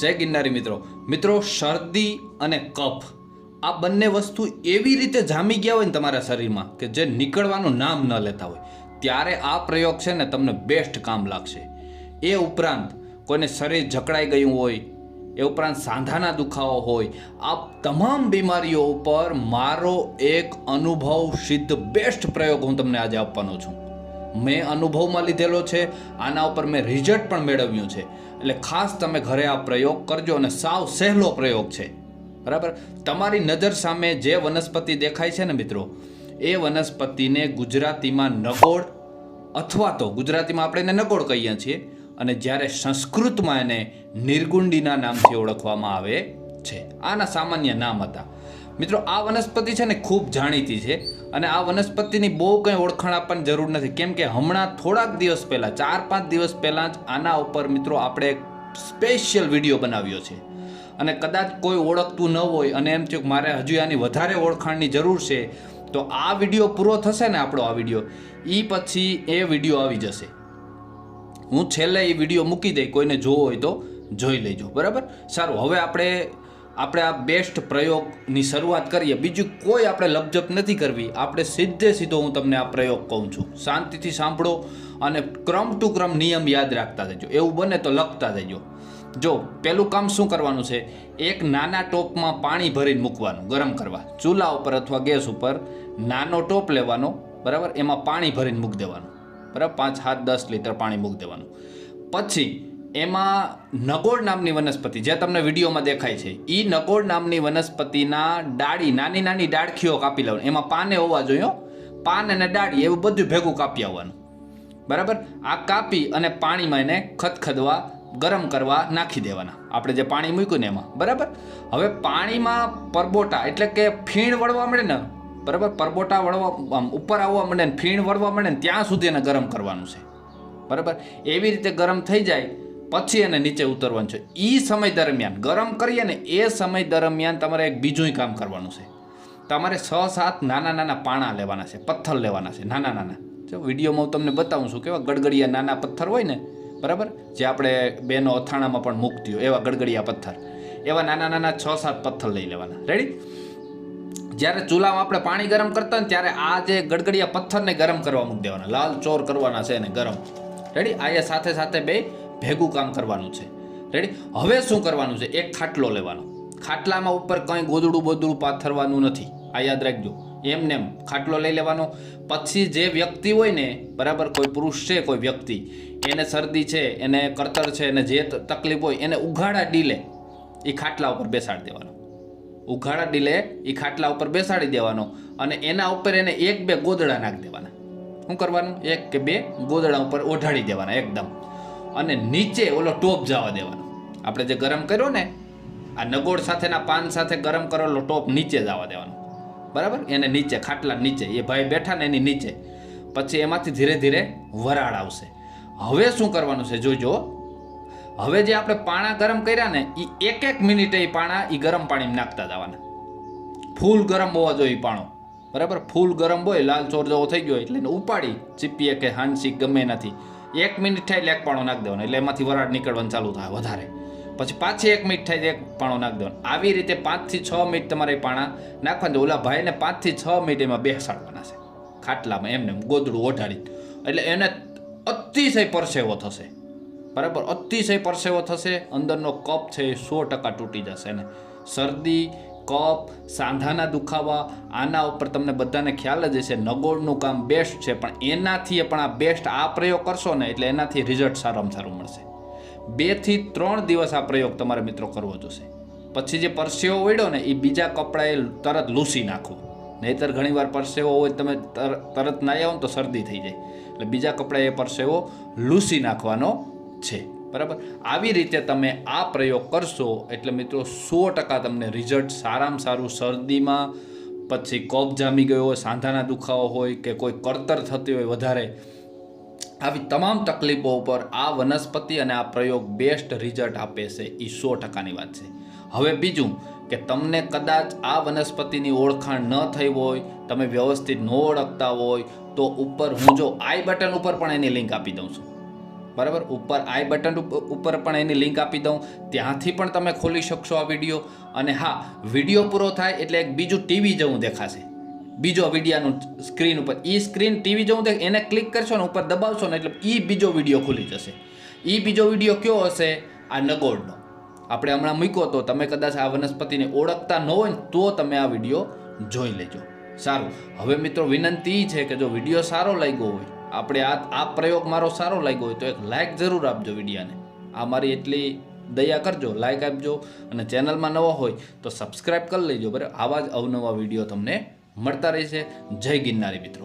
જય ગિરનારી મિત્રો શરદી અને કફ આ બંને વસ્તુ એવી રીતે જામી ગયા હોય ને તમારા શરીરમાં કે જે નીકળવાનું નામ ન લેતા હોય ત્યારે આ પ્રયોગ છે ને તમને બેસ્ટ કામ લાગશે. એ ઉપરાંત કોઈને શરીર જકડાઈ ગયું હોય, એ ઉપરાંત સાંધાના દુખાવો હોય, આ તમામ બીમારીઓ ઉપર મારો એક અનુભવ સિદ્ધ બેસ્ટ પ્રયોગ હું તમને આજે આપવાનો છું. મેં અનુભવમાં લીધેલો છે, આના ઉપર મેં રિઝલ્ટ પણ મેળવ્યું છે. એટલે ખાસ તમે ઘરે આ પ્રયોગ કરજો અને સાવ સહેલો પ્રયોગ છે. બરાબર, તમારી નજર સામે જે વનસ્પતિ દેખાય છે ને મિત્રો, એ વનસ્પતિને ગુજરાતીમાં નગોડ અથવા તો ગુજરાતીમાં આપણે એને નગોડ કહીએ છીએ અને જ્યારે સંસ્કૃતમાં એને નિર્ગુંડીના નામથી ઓળખવામાં આવે છે. આના સામાન્ય નામ હતા. મિત્રો આ વનસ્પતિ છે ને ખૂબ જાણીતી છે અને આ વનસ્પતિની બહુ કંઈ ઓળખાણ આપવાની જરૂર નથી, કેમ કે હમણાં થોડાક દિવસ પહેલાં 4-5 દિવસ પહેલાં જ આના ઉપર મિત્રો આપણે એક સ્પેશિયલ વિડીયો બનાવ્યો છે. અને કદાચ કોઈ ઓળખતું ન હોય અને એમ થયું કે મારે હજુ આની વધારે ઓળખાણની જરૂર છે, તો આ વિડીયો પૂરો થશે ને આપણો આ વિડીયો, એ પછી એ વિડીયો આવી જશે. હું છેલ્લે એ વિડીયો મૂકી દઈ, કોઈને જોવો હોય તો જોઈ લેજો. બરાબર, સારું. હવે આપણે આ બેસ્ટ પ્રયોગની શરૂઆત કરીએ. બીજું કોઈ આપણે લપઝપ નથી કરવી, આપણે સીધો હું તમને આ પ્રયોગ કહું છું. શાંતિથી સાંભળો અને ક્રમ ટુ ક્રમ નિયમ યાદ રાખતા જજો. એવું બને તો લખતા જજો. જો પહેલું કામ શું કરવાનું છે, એક નાના ટોપમાં પાણી ભરીને મૂકવાનું ગરમ કરવા. ચૂલા ઉપર અથવા ગેસ ઉપર નાનો ટોપ લેવાનો, બરાબર, એમાં પાણી ભરીને મૂકી દેવાનું. બરાબર, 5-7-10 લીટર પાણી મૂકી દેવાનું. પછી એમાં નગોડ નામની વનસ્પતિ જે તમને વિડીયોમાં દેખાય છે, એ નગોડ નામની વનસ્પતિના ડાળી, નાની નાની ડાળખીઓ કાપી લેવાની. એમાં પાને હોવા જોઈએ, પાન અને ડાળી એવું બધું ભેગું કાપી આવવાનું. બરાબર, આ કાપી અને પાણીમાં એને ખદખદવા ગરમ કરવા નાખી દેવાના. આપણે જે પાણી મૂક્યું ને એમાં. બરાબર, હવે પાણીમાં પરબોટા એટલે કે ફીણ વળવા મળે ને, બરાબર, પરબોટા વળવા ઉપર આવવા મળે ને ફીણ વળવા મળે ને ત્યાં સુધી એને ગરમ કરવાનું છે. બરાબર, એવી રીતે ગરમ થઈ જાય પછી એને નીચે ઉતરવાનું છે. એ સમય દરમિયાન ગરમ કરીએ ને એ સમય દરમિયાન તમારે એક બીજું કામ કરવાનું છે. તમારે 6-7 નાના નાના પાણા લેવાના છે, પથ્થર લેવાના છે, નાના નાના. જો વિડીયોમાં હું તમને બતાવું છું કેવા ગડગડિયા નાના પથ્થર હોય ને, બરાબર, જે આપણે બેનો અથાણામાં પણ મૂકતી હોય એવા ગડગડિયા પથ્થર, એવા નાના નાના 6-7 પથ્થર લઈ લેવાના. રેડી? જ્યારે ચૂલામાં આપણે પાણી ગરમ કરતા ને ત્યારે આ જે ગડગડિયા પથ્થરને ગરમ કરવા મૂકી દેવાના, લાલ ચોર કરવાના છે એને ગરમ. રેડી? આ એ સાથે સાથે બે ભેગું કામ કરવાનું છે. રેડી? હવે શું કરવાનું છે, એક ખાટલો લેવાનો. ખાટલામાં ઉપર કંઈ ગોદડું પાથરવાનું નથી, આ યાદ રાખજો. એમને એમ ખાટલો લઈ લેવાનો. પછી જે વ્યક્તિ હોય ને, બરાબર, કોઈ પુરુષ છે, કોઈ વ્યક્તિ, એને શરદી છે, એને કરતર છે, એને જે તકલીફ હોય એને ઉઘાડા ડીલે એ ખાટલા ઉપર બેસાડી દેવાનો. ઉઘાડા ડીલે એ ખાટલા ઉપર બેસાડી દેવાનો અને એના ઉપર એને 1-2 ગોદડા નાખી દેવાના. શું કરવાનું, 1 કે 2 ગોદડા ઉપર ઓઢાડી દેવાના એકદમ, અને નીચે ઓલો ટોપ જવા દેવાનો. આપણે જે ગરમ કર્યો ને, આ નગોડ સાથેના પાન સાથે ગરમ કરેલો ટોપ નીચે જવા દેવાનો. બરાબર, એને નીચે, ખાટલા નીચે, એ ભાઈ બેઠા ને એની નીચે. પછી એમાંથી ધીરે ધીરે વરાળ આવશે. હવે શું કરવાનું છે જોજો. હવે જે આપણે પાણા ગરમ કર્યા ને, એ 1-1 મિનિટે એ પાણા એ ગરમ પાણીમાં નાખતા જવાના. ફૂલ ગરમ હોવા જોઈએ પાણો. બરાબર, ફૂલ ગરમ હોય, લાલ ચોર જેવો થઈ ગયો એટલે એને ઉપાડી ચીપીએ કે હાંસી ગમે નથી, 1 મિનિટ થાય એટલે 1 પાણો નાખી દેવાનો, એટલે એમાંથી વરાળ નીકળવાનું ચાલુ થાય વધારે. પછી પાછી 1 મિનિટ થાય 1 પાણો નાખી દેવાનો. આવી રીતે 5-6 મિનિટ તમારે પાણા નાખવાના. ઓલા ભાઈને 5-6 મિનિટ એમાં બેસાડવાના છે ખાટલામાં, એમને ગોદડું ઓઢાડી. એટલે એને અતિશય પરસેવો થશે. બરાબર, અતિશય પરસેવો થશે. અંદરનો કફ છે એ 100% તૂટી જશે. ને શરદી, કફ, સાંધાના દુખાવા, આના ઉપર તમને બધાને ખ્યાલ જ હશે. નગોડનું કામ બેસ્ટ છે, પણ એનાથી પણ આ બેસ્ટ આ પ્રયોગ કરશો ને એટલે એનાથી રિઝલ્ટ સારામાં સારું મળશે. 2 થી 3 દિવસ આ પ્રયોગ તમારે મિત્રો કરવો જોશે. પછી જે પરસેવો વળ્યો ને એ બીજા કપડાએ તરત લૂસી નાખવું. નહીંતર ઘણીવાર પરસેવો હોય, તમે તરત ના આવો ને તો શરદી થઈ જાય. એટલે બીજા કપડાએ પરસેવો લૂસી નાખવાનો છે. બરાબર, આવી રીતે તમે આ પ્રયોગ કરશો એટલે મિત્રો 100% તમને રિઝલ્ટ સારામાં સારું. શરદીમાં પછી કફ જામી ગયો હોય, સાંધાના દુખાવો હોય કે કોઈ કરતર થતી હોય વધારે, આવી તમામ તકલીફો ઉપર આ વનસ્પતિ અને આ પ્રયોગ બેસ્ટ રિઝલ્ટ આપે છે. એ 100%ની વાત છે. હવે બીજું કે તમને કદાચ આ વનસ્પતિની ઓળખાણ ન થઈ હોય, તમે વ્યવસ્થિત ન ઓળખતા હોય, તો ઉપર હું જો આઈ બટન ઉપર પણ એની લિંક આપી દઉં છું. બરાબર. ઉપર આઈ બટન ઉપર પણ એની લિંક આપી દઉં, ત્યાંથી પણ તમે ખોલી શકશો આ વિડીયો. અને હા, વિડીયો પૂરો થાય એટલે એક બીજું ટીવી જેવું દેખાશે, બીજો વિડીયાનું સ્ક્રીન ઉપર. એ સ્ક્રીન ટીવી જેવું દેખાય, એને ક્લિક કરશો ને ઉપર દબાવશો ને એટલે એ બીજો વિડીયો ખુલી જશે. એ બીજો વિડીયો કયો હશે? આ નગોડનો આપણે હમણાં મૂક્યો તો. તમે કદાચ આ વનસ્પતિને ઓળખતા ન હોય ને તો તમે આ વિડીયો જોઈ લેજો. સારું, હવે મિત્રો વિનંતી છે કે જો વિડીયો સારો લાગ્યો હોય, આપણે આ પ્રયોગ મારો સારો લાગ્યો હોય તો એક લાઇક જરૂર આપજો વિડીયાને. આ મારી એટલી દયા કરજો, લાઇક આપજો. અને ચેનલમાં નવો હોય તો સબસ્ક્રાઈબ કરી લેજો. બરાબર, આવા જ અવનવા વિડીયો તમને મળતા રહેશે. જય ગિરનારી મિત્રો.